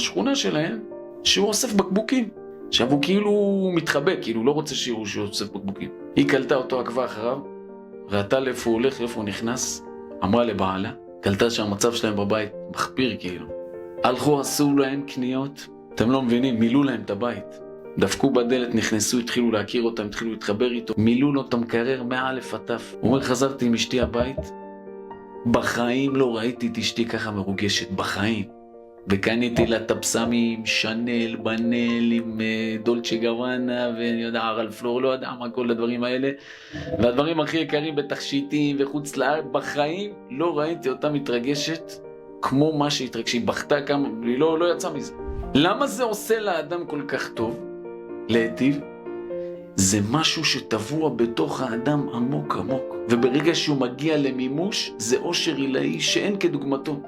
השכונה שלהם, שהוא אוסף בקבוקים. עכשיו הוא כאילו מתחבא, כאילו לא רוצה שיראו שהוא אוסף בקבוקים. היא קלטה אותו, עקבה אחריו, ראתה לאיפה הוא הולך, לאיפה הוא נכנס, אמרה לבעלה, קלטה שהמצב שלהם בבית מחפיר כאילו. הלכו, עשו להם קניות, אתם לא מבינים, מילאו להם את הבית. דפקו בדלת, נכנסו, התחילו להכיר אותם, התחילו להתחבר איתו, מילאו לו את המקרר מאלף עד תף. הוא אומר, חזרתי עם אשתי הבית, בחיים לא ראיתי את אשתי ככה מרוגשת, בחיים. וקניתי לה טפסמים, שנל, בנל, עם דולצ'ה גוואנה, ואני יודע, רלף פלור, לא יודע מה כל הדברים האלה. והדברים הכי יקרים בתכשיטים וחוץ לארץ, בחיים לא ראיתי אותה מתרגשת כמו מה שהתרגש. היא בכתה כמה, היא לא יצאה מזה. למה זה עושה לאדם כל כך טוב? להיטיב? זה משהו שטבוע בתוך האדם עמוק עמוק. וברגע שהוא מגיע למימוש, זה אושר עילאי שאין כדוגמתו.